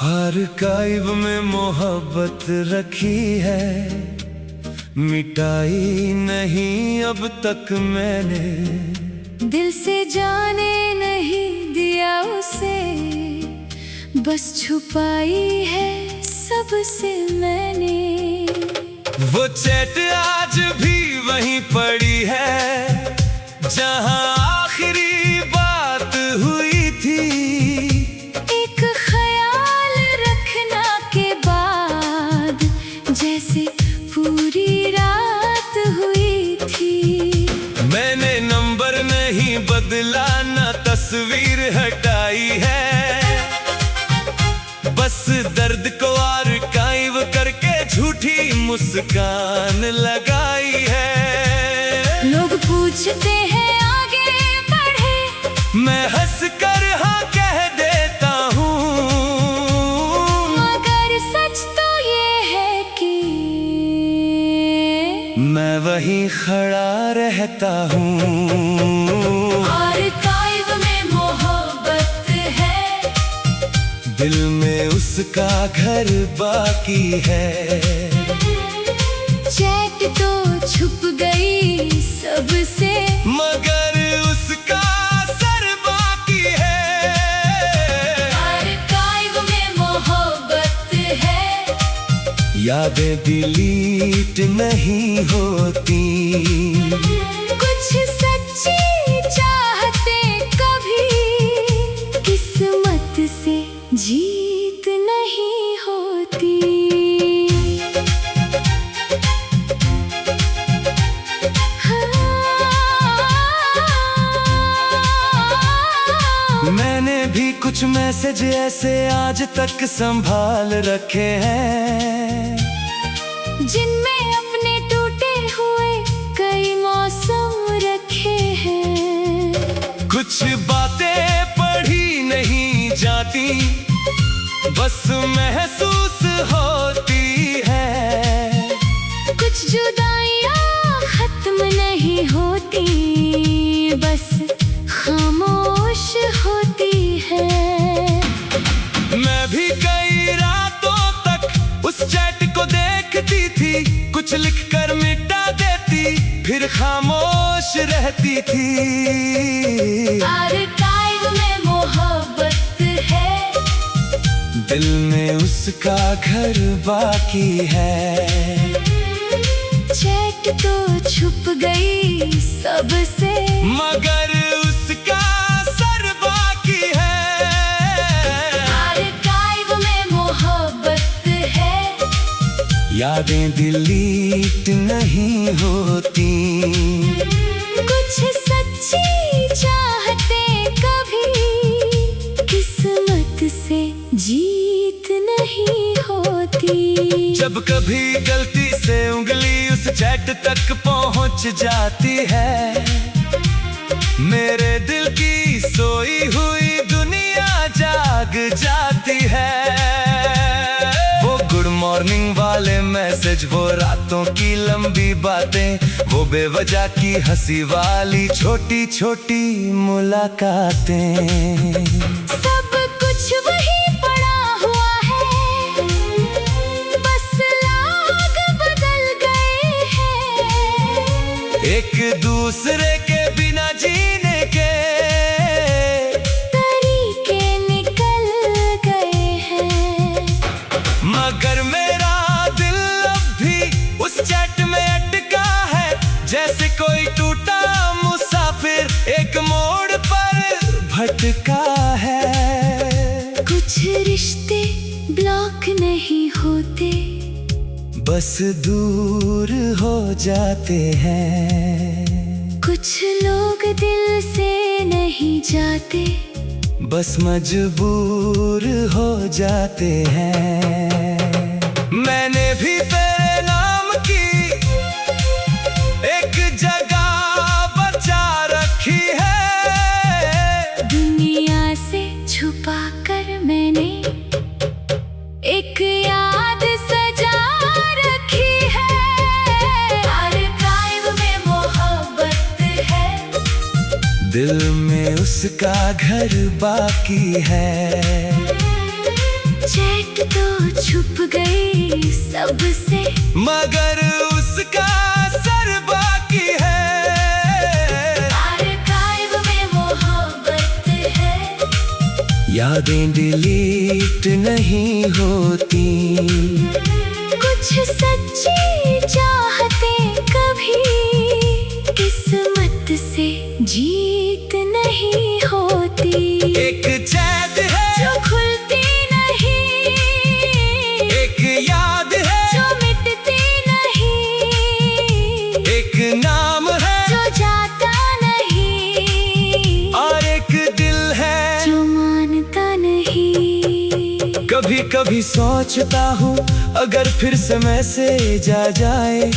Archive में मोहब्बत रखी है, मिटाई नहीं अब तक मैंने। दिल से जाने नहीं दिया उसे, बस छुपाई है सबसे मैंने। वो चैट आज भी वहीं पड़ी है जहां आखिरी बात हुई थी। एक ख्याल रखना के बाद जैसे पूरी रात हुई थी। मैंने नंबर नहीं बदला ना तस्वीर हटाई है, बस दर्द को आर्काइव करके झूठी मुस्कान लगाई है। लोग पूछते हैं आगे बढ़े, मैं हंस कर हाँ कह देता हूँ, मगर सच तो ये है कि मैं वहीं खड़ा रहता हूँ। आर्काइव में मोहब्बत है, दिल में उसका घर बाकी है। चैट तो छुप गई सबसे, मगर उसका सर बाकी है। आर्काइव में मोहब्बत है, यादें डिलीट नहीं होती, कुछ सच्ची चाहते कभी किस्मत से जीत नहीं होती। मैंने भी कुछ मैसेज ऐसे आज तक संभाल रखे हैं, जिनमें अपने टूटे हुए कई मौसम रखे हैं। कुछ बातें पढ़ी नहीं जाती, बस महसूस होती है। कुछ जुदाइयां खत्म नहीं होती, बस खामोश होती है। मैं भी कई रातों तक उस चैट को देखती थी, कुछ लिखकर मिटा देती, फिर खामोश रहती थी। आर्काइव में मोहब्बत है, दिल में उसका घर बाकी है। चैट तो छुप गई सबसे, मगर उसका सर बाकी है। आर्काइव में मोहब्बत है, यादें डिलीट नहीं होती, कुछ सच्ची चाहते कभी किस्मत से जीत नहीं होती। जब कभी गलती से उंगली उस चैट तक पहुंच जाती है, मेरे दिल की सोई हुई दुनिया जाग जाती है। वो गुड मॉर्निंग वाले मैसेज, वो रातों की लंबी बातें, वो बेवजह की हंसी वाली छोटी छोटी मुलाकातें, सब कुछ वही पड़ा हुआ है, बस लोग बदल गए हैं। एक दूसरे के बिना जीने के तरीके निकल गए हैं। मगर मेरा दिल अब भी उस चैट में अटका है, जैसे कोई टूटा मुसाफिर एक मोड़ पर भटका है। कुछ रिश्ते ब्लॉक नहीं होते, बस दूर हो जाते हैं। कुछ लोग दिल से नहीं जाते, बस मजबूर हो जाते हैं। मैंने भी तेरे नाम की एक जगह बचा रखी है, दुनिया से छुपा कर मैंने उसका घर बाकी है। चैट तो छुप गई सबसे, मगर उसका सर बाकी है। आर्काइव में मोहब्बत है, यादें डिलीट नहीं होती। कुछ सच्ची चाहते कभी किस्मत से जीत नहीं होती। एक चैट है जो खुलती नहीं, एक याद है जो मिटती नहीं, एक नाम है जो जाता नहीं, और एक दिल है जो मानता नहीं। कभी कभी सोचता हूँ अगर फिर समय से जा जाए,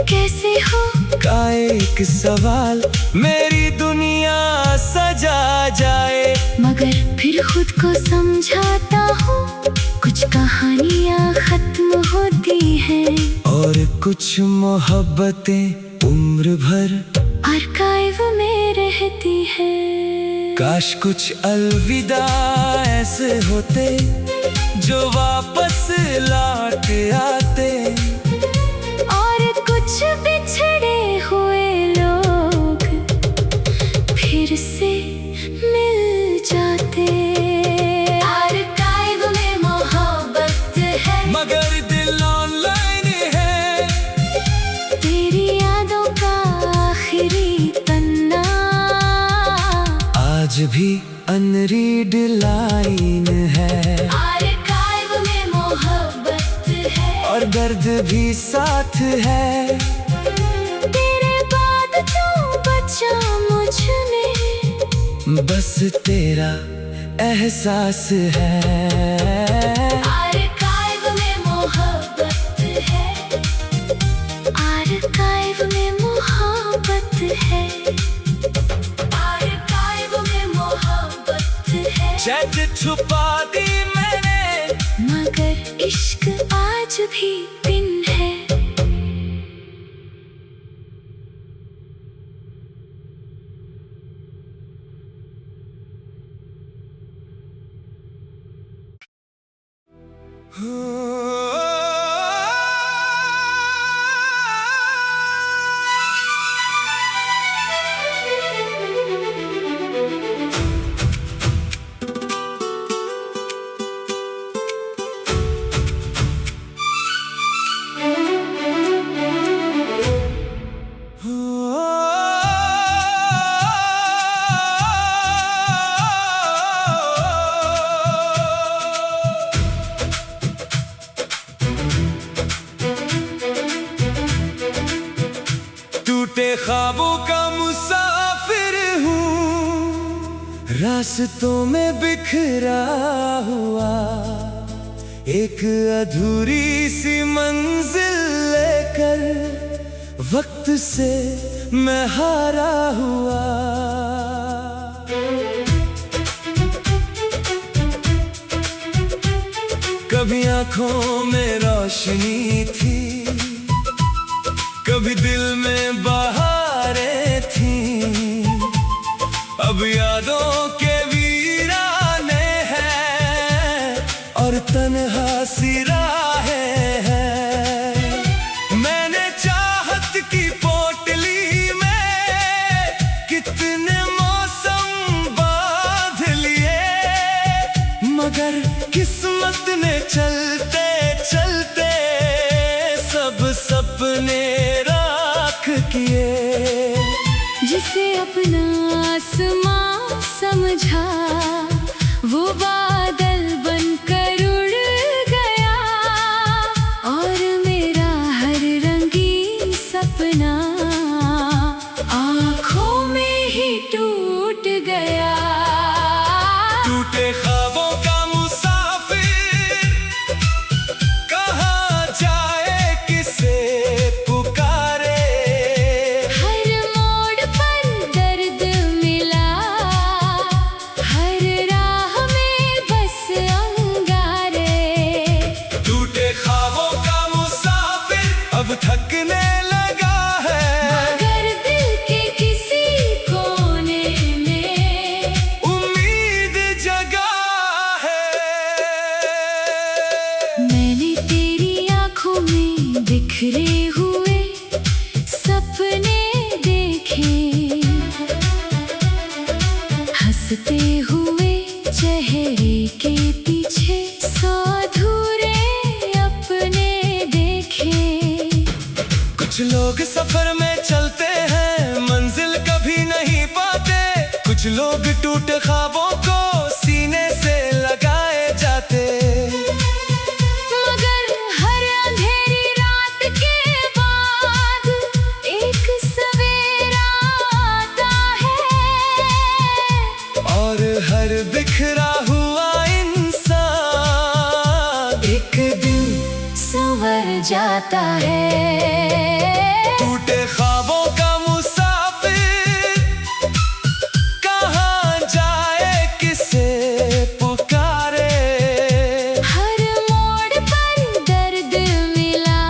कैसे हो का एक सवाल मेरी दुनिया सजा जाए। मगर फिर खुद को समझाता हूँ कुछ कहानियाँ खत्म होती हैं, और कुछ मोहब्बतें उम्र भर आर्काइव में रहती हैं। काश कुछ अलविदा ऐसे होते जो वापस लौट आते, और कुछ बिछड़े हुए लोग फिर से मिल जाते। आर्काइव में मोहब्बत है, मगर दिल ऑनलाइन है। तेरी यादों का आखिरी पन्ना आज भी अनरीड लाइन है, आर्काइव में मोहब्बत है, और दर्द भी साथ है। तेरे बाद जो बचा मुझने, बस तेरा एहसास है। आर्काइव में मोहब्बत है, आर्काइव में मोहब्बत है, आर्काइव में मोहब्बत है। चैट छुपा दी मैंने, मगर इश्क आज भी पिन है। टूटे ख्वाबों का मुसाफिर हूँ, रास्तों में बिखरा हुआ, एक अधूरी सी मंजिल लेकर वक्त से मैं हारा हुआ। कभी आंखों में रोशनी थी, कभी दिल में बहारें थीं, अब यादों के वीराने हैं और तन्हा सी राहें हैं। मैंने चाहत की पोटली में कितने मौसम बांध लिए, मगर किस्मत ने चलते चलते सब सपने राख किए। जिसे अपना आसमां समझा, वो बादल बनकर उड़ गया, और मेरा हर रंगीन सपना आँखों में ही टूट गया। टूटे ख्वाबों का मुसाफिर कहाँ जाए, किसे पुकारे। हर मोड़ पर दर्द मिला, हर राह में बिखरे हुए सपने देखे, हंसते हुए चेहरे के पीछे सौ अधूरे अपने देखे। कुछ लोग सफर में चलते हैं, मंजिल कभी नहीं पाते। कुछ लोग टूटे ख्वाबों को सीने से लगाए जाते। मगर हर अंधेरी रात के बाद एक सवेरा आता है, और हर बिखरा हुआ इंसान एक दिन संवर जाता है। टूटे ख्वाबों का मुसाफिर कहाँ जाए, किसे पुकारे। हर मोड़ पर दर्द मिला,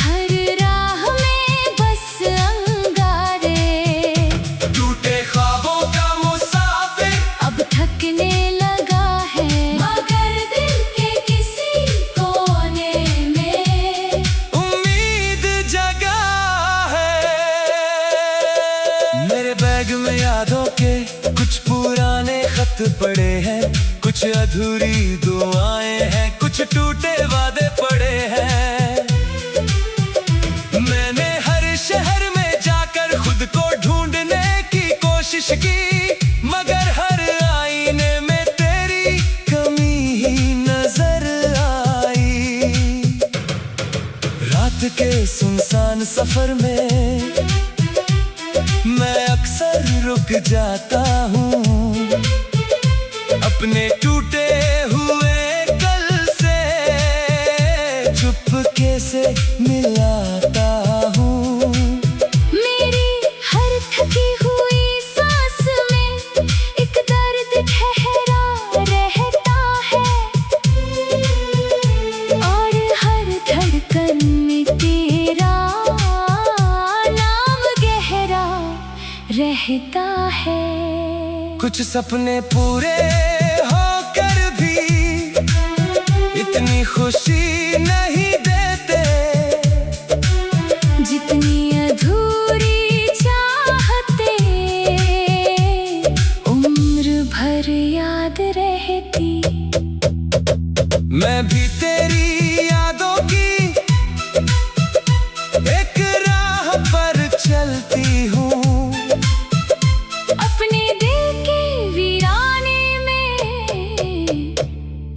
हर राह में बस अंगारे। टूटे ख्वाबों का मुसाफिर अब थकने लगा है, मगर दिल के किसी कोने में उम्मीद जगा है। मेरे बैग में यादों के कुछ पुराने खत पड़े हैं, कुछ अधूरी दुआएं हैं, कुछ टूटे वादे पड़े हैं। मैंने हर शहर में जाकर खुद को ढूंढने की कोशिश की, मगर हर आईने में तेरी कमी ही नजर आई। रात के सुनसान सफर में मैं अक्सर रुक जाता हूँ, अपने टूटे हुए कल से चुपके से मिलाता हूँ। मेरी हर थकी हुई सांस में एक दर्द ठहरा रहता है, और हर धड़कन में तेरा नाम गहरा रहता है। कुछ सपने पूरे होकर भी इतनी खुशी नहीं देते, जितनी अधूरी चाहते उम्र भर याद रहती। मैं भी तेरी यादों की एक राह पर चलती हूँ। अपने दिल के वीराने में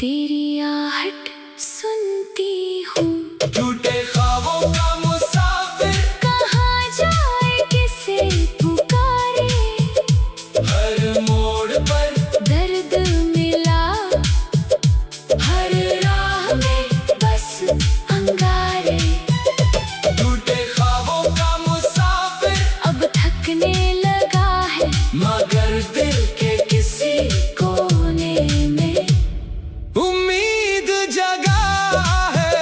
तेरी आहट सुनती हूँ। टूटे ख्वाबों का मुसाफिर कहाँ जाए, किसे पुकारे। हर मोड़ पर दर्द मिला, हर राह में बस अंगारे। टूटे ख्वाबों का मुसाफिर अब थकने लगा है, मगर दिल के किसी कोने में उम्मीद जगा है।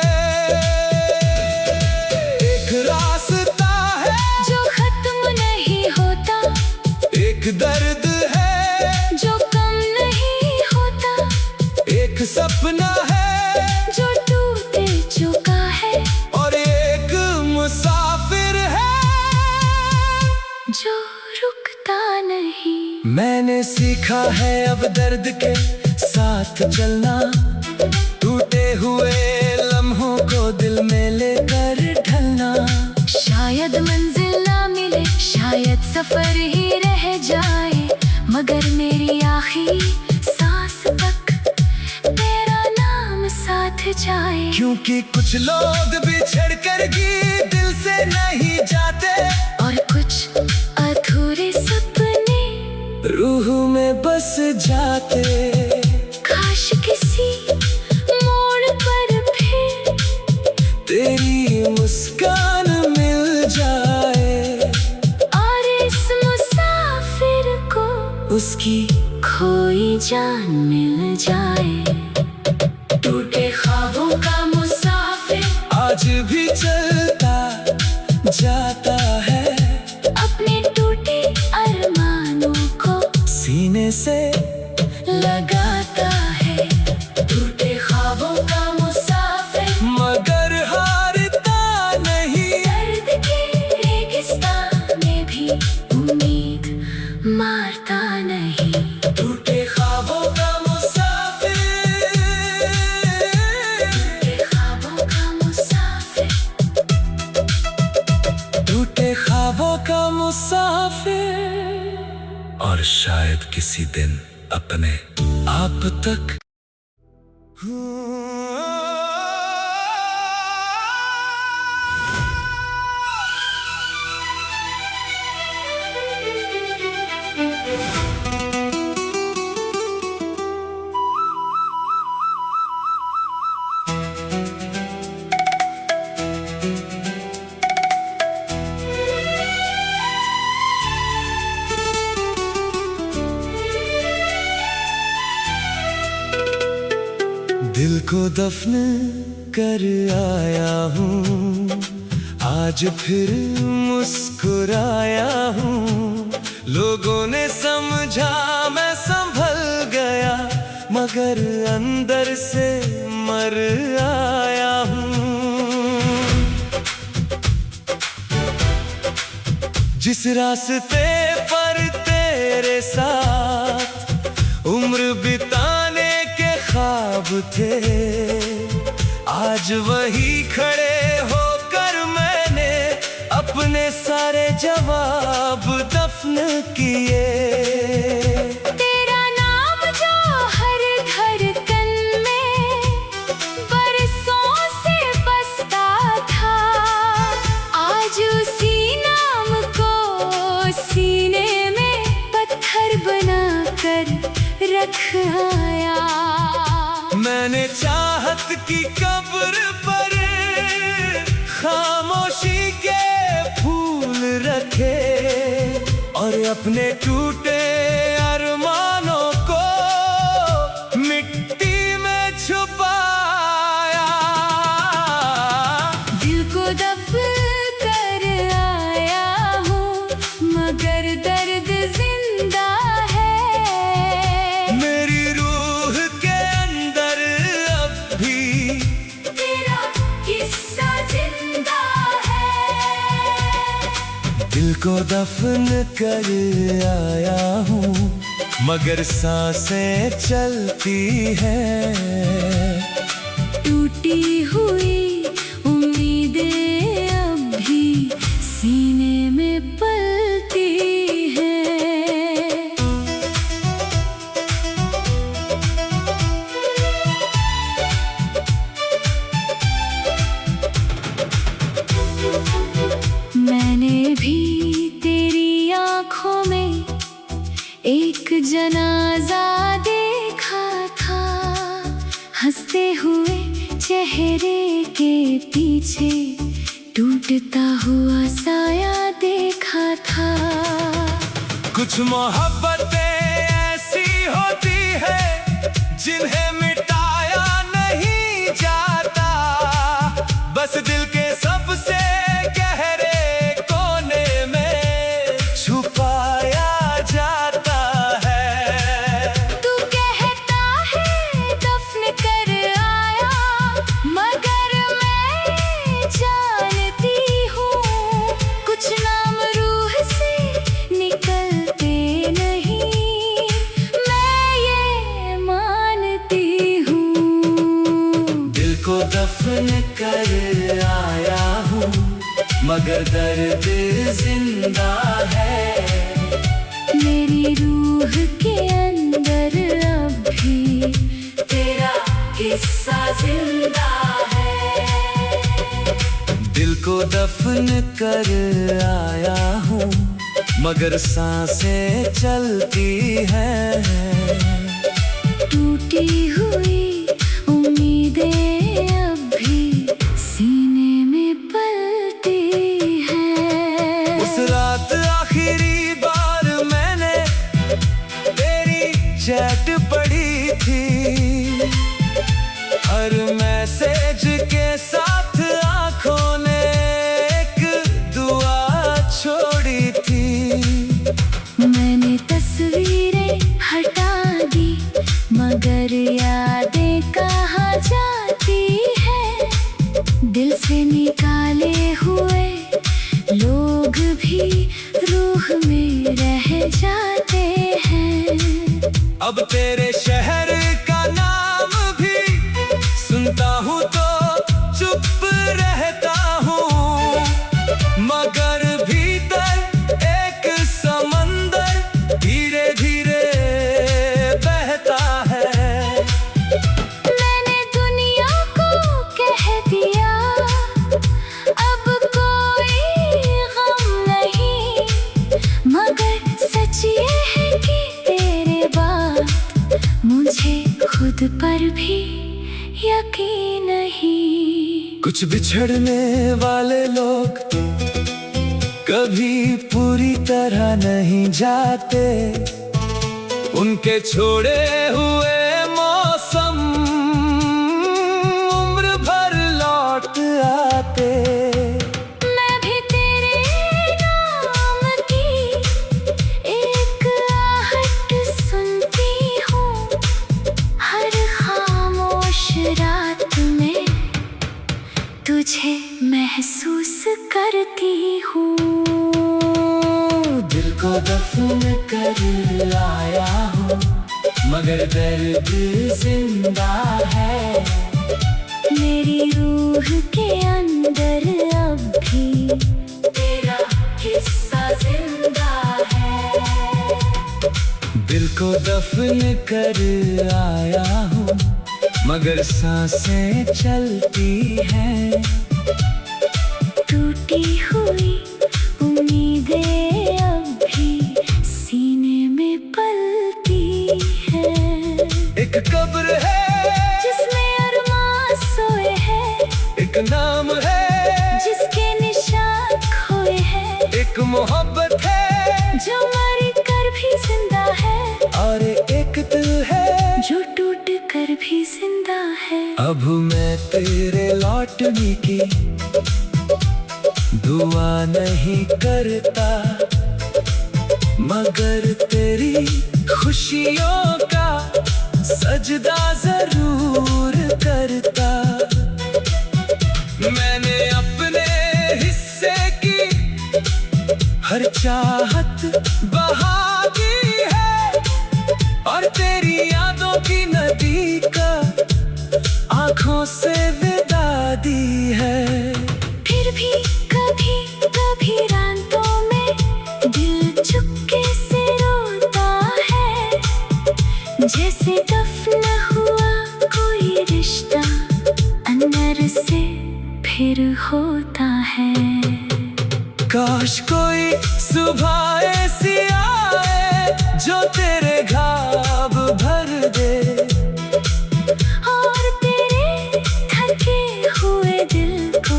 एक रास्ता है जो खत्म नहीं होता, एक दर्द है जो कम नहीं होता, एक सपना है जो टूट चुका है, और एक मुसाफिर है जो रुकता नहीं। मैंने सीखा है अब दर्द के साथ चलना, टूटे हुए लम्हों को दिल में लेकर ढलना। शायद मंजिल ना मिले, शायद सफर ही रह जाए, मगर मेरी आखिरी सांस तक तेरा नाम साथ जाए। क्योंकि कुछ लोग बिछड़ कर भी दिल से नहीं जाते, और कुछ अधूरे सपने रूह में बस जाते। काश किसी मोड़ पर फिर तेरी मुस्कान मिल जाए, और इस मुसाफिर को उसकी खोई जान मिल जाए। टूटे ख्वाबों का मुसाफिर आज भी चलता जाता है, अपने टूटे अरमानों को सीने से लगाता है। टूटे ख्वाबों का मुसाफिर मगर हार और शायद किसी दिन अपने आप तक। दिल को दफन कर आया हूँ, आज फिर मुस्कुराया हूँ। लोगों ने समझा मैं संभल गया, मगर अंदर से मर आया हूँ। जिस रास्ते पर तेरे साथ उम्र बिताने के ख्वाब थे, आज वही खड़े होकर मैंने अपने सारे जवाब दफन किए। तेरा नाम जो हर धड़कन में बरसों से बसता था, आज उसी नाम को सीने में पत्थर बनाकर रख आया। मैंने चाहत की कब्र पर खामोशी के फूल रखे और अपने टूटे अरमानों को मिट्टी में छुपाया। दिल को दफन कर आया हूँ, मगर दर्द जिंदा है। मेरी रूह के अंदर अब भी तेरा किस्सा जिंदा है। दिल को दफन कर आया हूँ, मगर सांसें चलती हैं। टूटी हुई उम्मीदें अब भी सीने में पलती हैं। मैंने भी तेरी आँखों में एक जनाजा देखा था, हंसते हुए चेहरे के पीछे टूटता हुआ साया देखा था। कुछ मोहब्बतें ऐसी होती है जिन्हें मिटाया नहीं जाता, बस दिल के सबसे गहरे कोने में छुपाया जाता है। तू कहता है दफन कर आया, मगर मैं जानती हूँ कुछ नाम रूह से निकलते नहीं, मैं ये मानती हूँ। दिल को दफन कर आया हूँ, मगर दर्द जिंदा है। मेरी रूह के अंदर अब भी तेरा किस्सा जिंदा है। दिल को दफन कर आया हूँ, मगर सांसें चलती हैं। टूटी हुई उम्मीदें अब भी सीने में पलती हैं। उस रात आखिरी बार मैंने तेरी चैट पढ़ी थी, हर मैसेज के साथ आंखों ने एक दुआ छोड़ी थी। मैंने तस्वीरें हटा दी, मगर यादें कहाँ जाती है। दिल से निकाले हुए लोग भी रूह में रह जाते हैं। अब तेरे शहर का नाम भी सुनता हूँ तो चुप रहता हूँ, मगर भीतर एक समंदर धीरे यकीन नहीं। कुछ बिछड़ने वाले लोग कभी पूरी तरह नहीं जाते, उनके छोड़े हुए मौसम उम्र भर लौट आते। मैं भी तेरे नाम की एक आहट सुनती हूँ, हर खामोश रात में तुझे महसूस करती हूँ। दिल को दफन कर आया हूँ, मगर दर्द जिंदा है। मेरी रूह के अंदर अब भी तेरा हिस्सा जिंदा है। दिल को दफन कर आया हूँ, मगर सांसें चलती हैं। टूटी हुई उम्मीदें अब भी सीने में पलती हैं। एक कब्र है जिसमें अरमान सोए हैं, एक नाम है जिसके निशान खोए हैं, एक मोहब्बत है जो मर कर भी जिंदा है, और एक दिल है जो टूट कर भी जिंदा है। अब मैं तेरे लौटने की दुआ नहीं करता, मगर तेरी खुशियों का सजदा जरूर करता। मैंने अपने हिस्से की हर चाहत बहा दी है, और तेरी यादों की नदी का आंखों से विदा दी है। फिर भी कभी कभी रातों में दिल चुपके से रोता है, जैसे दफन हुआ कोई रिश्ता अंदर से फिर होता है। काश कोई सुबह ऐसी आए जो तेरे घाव भर दे, और तेरे थके हुए दिल को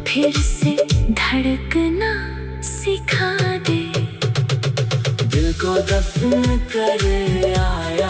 फिर से धड़कना सिखा दे। दिल को दफन कर आया